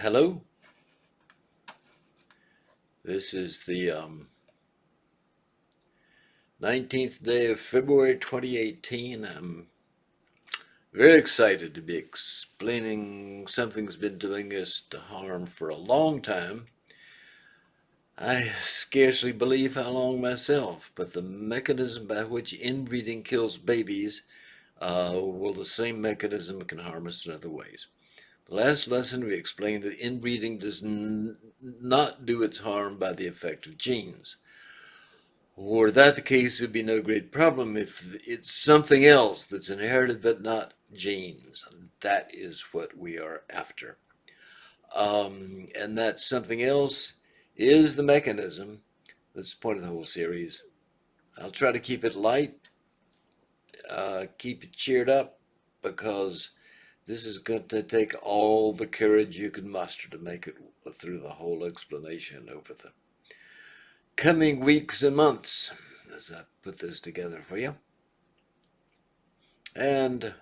Hello. This is the 19th day of February 2018. I'm very excited to be explaining something that's been doing us to harm for a long time. I scarcely believe how long myself, but the mechanism by which inbreeding kills babies, well, the same mechanism can harm us in other ways. The last lesson we explained that inbreeding does not do its harm by the effect of genes. Were that the case, it would be no great problem if it's something else that's inherited but not genes. That is what we are after. And that something else is the mechanism. That's the point of the whole series. I'll try to keep it light, keep it cheered up, because this is going to take all the courage you can muster to make it through the whole explanation over the coming weeks and months as I put this together for you. And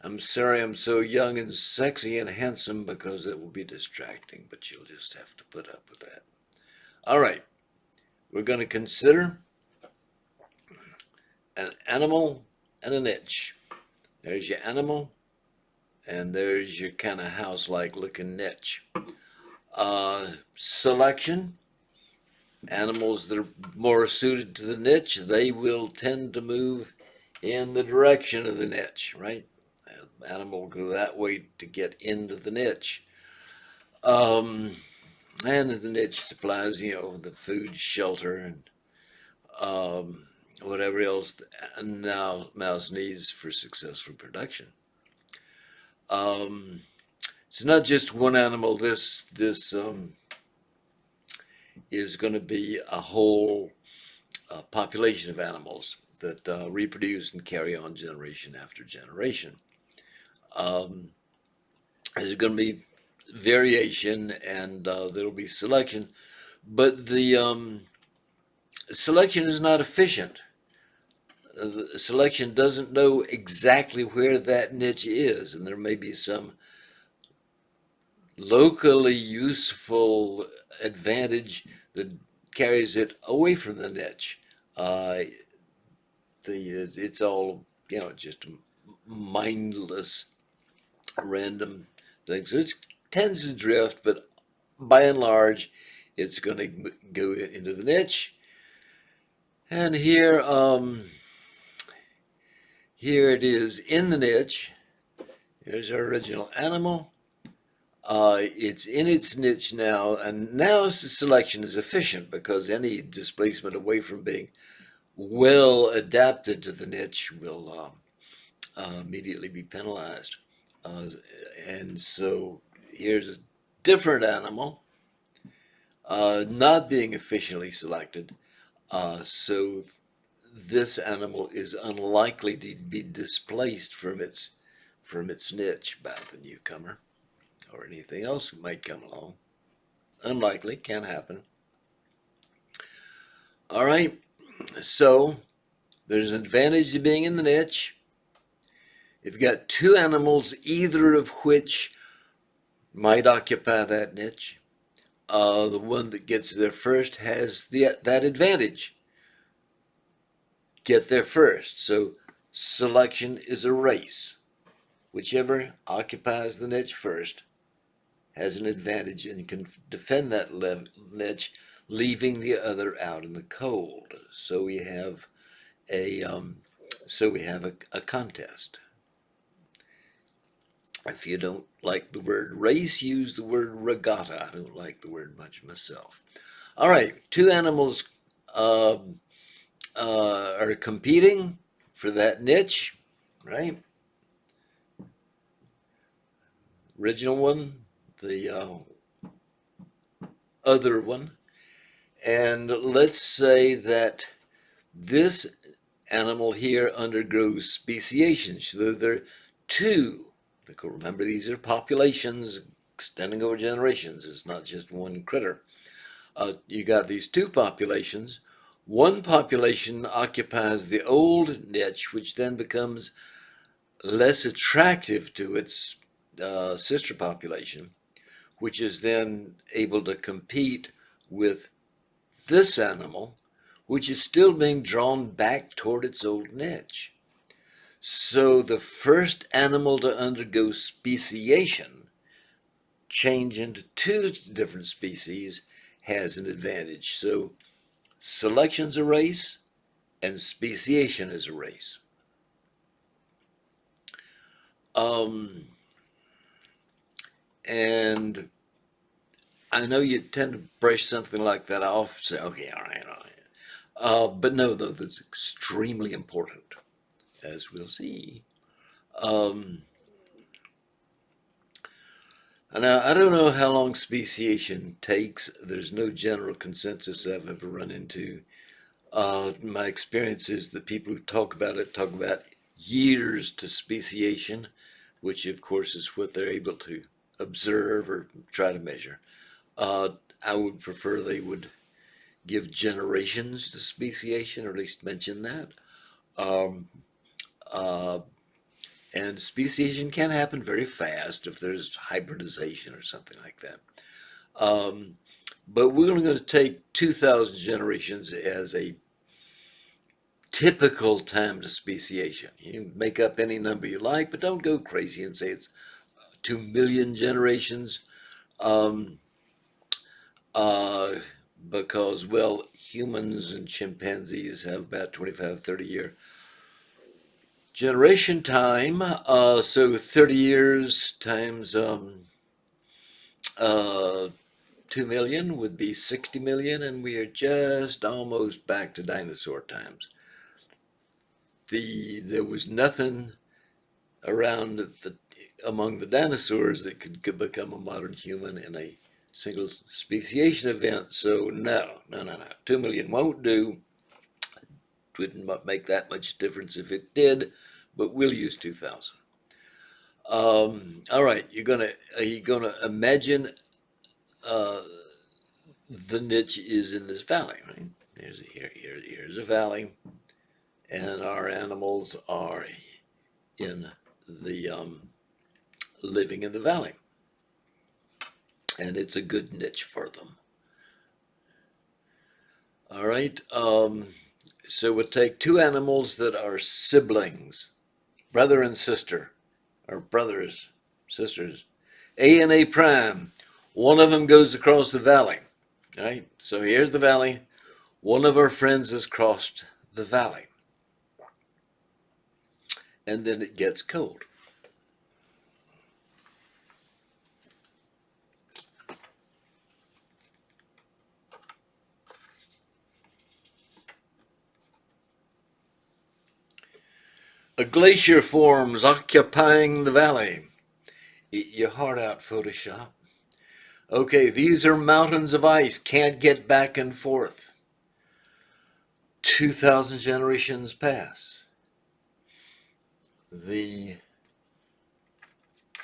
I'm sorry I'm so young and sexy and handsome, because it will be distracting, but you'll just have to put up with that. All right, we're going to consider an animal and a niche. There's your animal, and there's your kind of house-like looking niche. Selection. Animals that are more suited to the niche, they will tend to move in the direction of the niche, right? The animal will go that way to get into the niche. And the niche supplies, the food, shelter, and whatever else now mouse needs for successful production. It's not just one animal. This is going to be a whole population of animals that reproduce and carry on generation after generation. There's going to be variation, and there'll be selection, but the selection is not efficient. The selection doesn't know exactly where that niche is, and there may be some locally useful advantage that carries it away from the niche. It's all, just mindless, random things. So it tends to drift, but by and large, it's going to go into the niche. And here it is in the niche. Here's our original animal. It's in its niche now, and now the selection is efficient, because any displacement away from being well adapted to the niche will immediately be penalized. And so here's a different animal not being efficiently selected. So this animal is unlikely to be displaced from its niche by the newcomer or anything else that might come along. Unlikely, can happen. All right, so there's an advantage to being in the niche. If you've got two animals, either of which might occupy that niche, the one that gets there first has that advantage. Get there first. So selection is a race. Whichever occupies the niche first has an advantage and can defend that niche, leaving the other out in the cold. So we have a contest. If you don't like the word race, use the word regatta. I don't like the word much myself. All right, two animals are competing for that niche, right? Original one, the other one. And let's say that this animal here undergoes speciation. So there are two. Remember, these are populations extending over generations. It's not just one critter. You got these two populations. One population occupies the old niche, which then becomes less attractive to its sister population, which is then able to compete with this animal, which is still being drawn back toward its old niche. So the first animal to undergo speciation, change into two different species, has an advantage. So selection's a race and speciation is a race. And I know you tend to brush something like that off, say, okay, all right, all right. But no, though, that's extremely important, as we'll see. Um, Now, I don't know how long speciation takes. There's no general consensus I've ever run into. My experience is that people who talk about years to speciation, which of course is what they're able to observe or try to measure. Uh, I would prefer they would give generations to speciation, or at least mention that. Um, uh, and speciation can happen very fast if there's hybridization or something like that. Um, but we're going to take 2,000 generations as a typical time to speciation. You can make up any number you like, but don't go crazy and say it's 2 million generations. Um, uh, because, well, humans and chimpanzees have about 25, 30-year generation time. So 30 years times uh, 2 million would be 60 million, and we are just almost back to dinosaur times. There was nothing around among the dinosaurs that could become a modern human in a single speciation event. So no, no, no, no. 2 million won't do. Wouldn't make that much difference if it did, but we'll use 2,000. All right, are you gonna imagine uh, the niche is in this valley, right? Here's a valley, and our animals are in the living in the valley, and it's a good niche for them. All right, so we'll take two animals that are siblings, brother and sister, or brothers, sisters, A and A prime. One of them goes across the valley. All right, so here's the valley. One of our friends has crossed the valley, and then it gets cold. A glacier forms occupying the valley. Eat your heart out, Photoshop. Okay, these are mountains of ice, can't get back and forth. 2,000 generations pass. The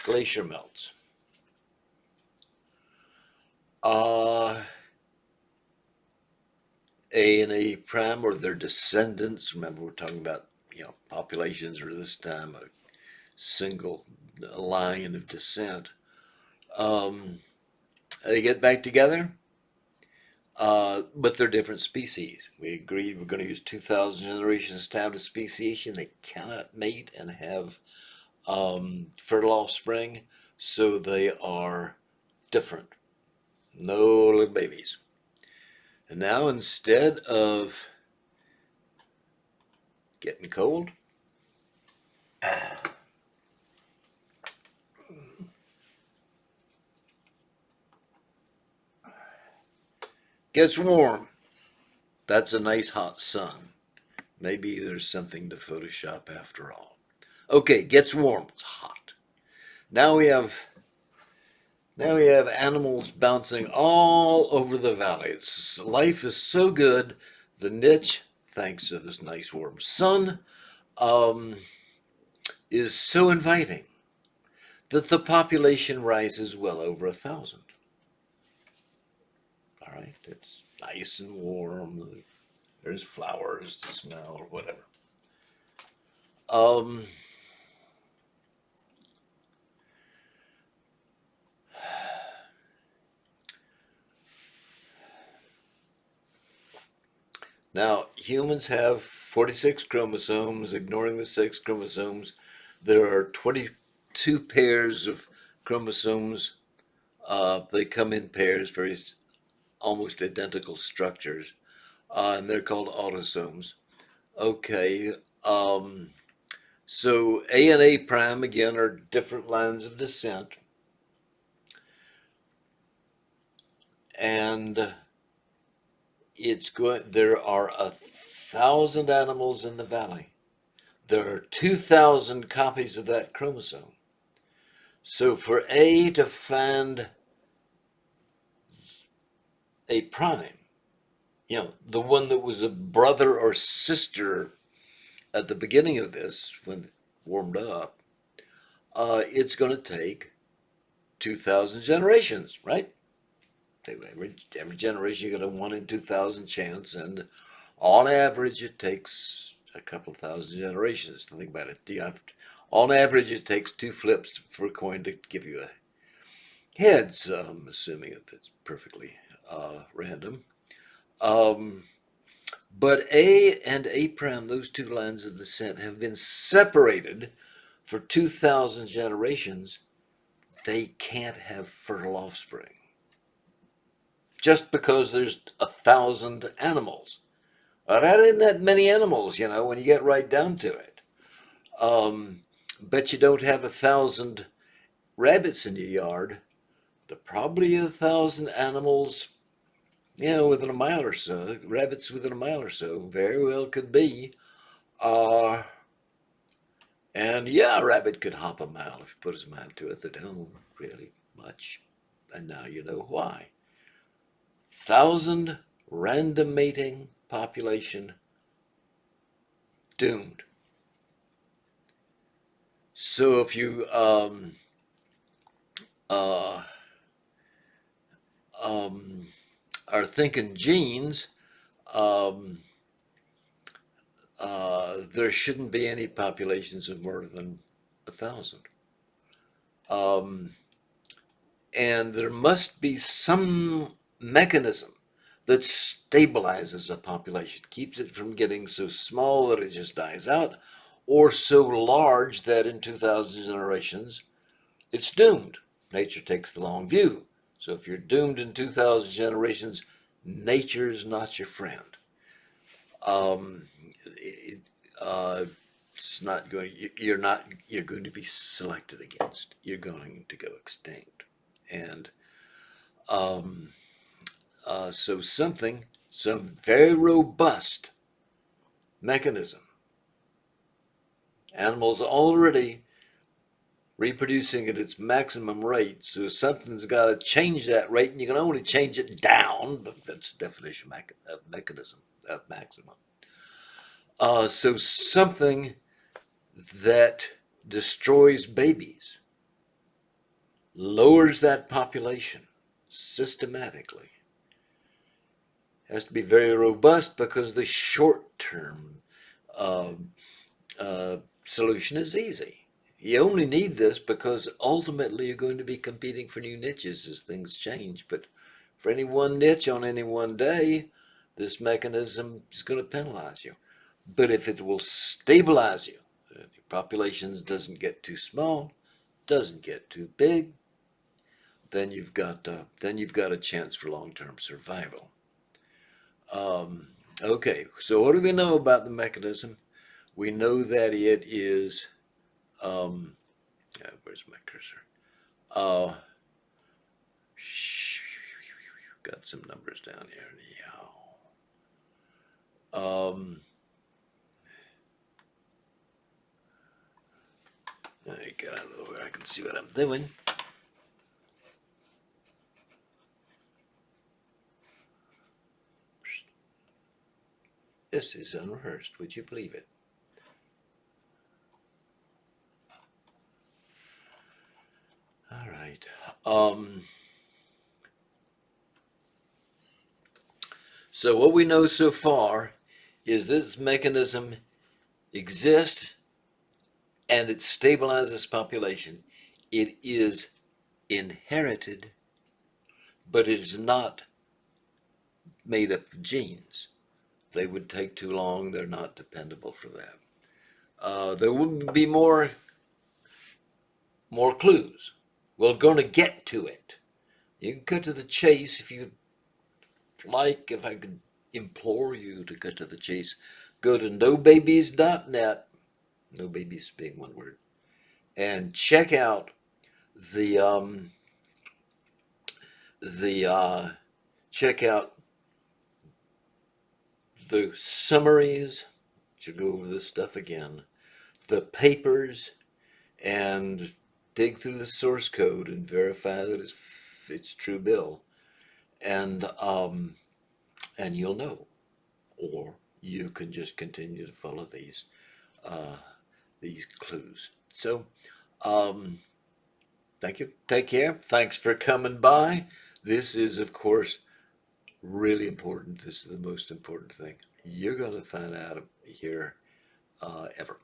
glacier melts. A and A prime, or their descendants, remember we're talking about, populations, or this time a single line of descent. They get back together, but they're different species. We agreed we're going to use 2,000 generations time to speciation. They cannot mate and have fertile offspring, so they are different. No little babies. And now instead of getting cold, gets warm. That's a nice hot sun. Maybe there's something to Photoshop after all. Okay, gets warm. It's hot. Now we have animals bouncing all over the valley. Life is so good. The niche thanks to this nice warm sun, um, is so inviting that the population rises well over 1,000. All right, it's nice and warm. There's flowers to smell or whatever. Um, Now, humans have 46 chromosomes. Ignoring the sex chromosomes, there are 22 pairs of chromosomes. They come in pairs, very almost identical structures, and they're called autosomes. Okay, so A and A prime again are different lines of descent, and it's going. There are 1,000 animals in the valley. There are 2,000 copies of that chromosome. So for A to find a prime, the one that was a brother or sister at the beginning of this, when it warmed up, it's going to take 2,000 generations, right? Every generation you got a 1 in 2,000 chance, and on average it takes a couple thousand generations to think about it. On average it takes 2 flips for a coin to give you a heads, assuming it's perfectly random. Um, but A and A prime, those two lines of descent, have been separated for 2,000 generations. They can't have fertile offspring just because there's 1,000 animals. That isn't that many animals, when you get right down to it. But you don't have 1,000 rabbits in your yard. There are probably 1,000 animals, within a mile or so. Rabbits within a mile or so, very well could be. Uh, and yeah, a rabbit could hop a mile if he put his mind to it. They don't really much. And now you know why. 1,000 random mating population doomed. So if you uh, um, are thinking genes, um, there shouldn't be any populations of more than 1,000. Um, and there must be some mechanism that stabilizes a population, keeps it from getting so small that it just dies out, or so large that in 2,000 generations it's doomed. Nature takes the long view. So if you're doomed in 2,000 generations, nature's not your friend. Um, it, uh, it's not going. You're not. You're going to be selected against. You're going to go extinct, and um, so some very robust mechanism. Animals already reproducing at its maximum rate, so something's got to change that rate, and you can only change it down, but that's the definition of mechanism of maximum. So something that destroys babies lowers that population systematically. Has to be very robust because the short-term uh, solution is easy. You only need this because ultimately you're going to be competing for new niches as things change. But for any one niche on any one day, this mechanism is going to penalize you. But if it will stabilize you, your population doesn't get too small, doesn't get too big, then you've got a chance for long-term survival. Um, okay, so what do we know about the mechanism? We know that it is. Where's my cursor? Uh, got some numbers down here. Let me get out of the way. I can see what I'm doing. This is unrehearsed. Would you believe it? All right. So what we know so far is this mechanism exists and it stabilizes population. It is inherited, but it is not made up of genes. They would take too long. They're not dependable for that. There will be more clues. We're going to get to it. You can cut to the chase if you like. If I could implore you to cut to the chase, go to nobabies.net. No babies being one word, and check out the the check out the summaries. Should go over this stuff again. The papers, and dig through the source code and verify that it's true bill, and and you'll know, or you can just continue to follow uh, these clues. So, um, thank you. Take care. Thanks for coming by. This is, of course, really important. This is the most important thing you're going to find out here ever.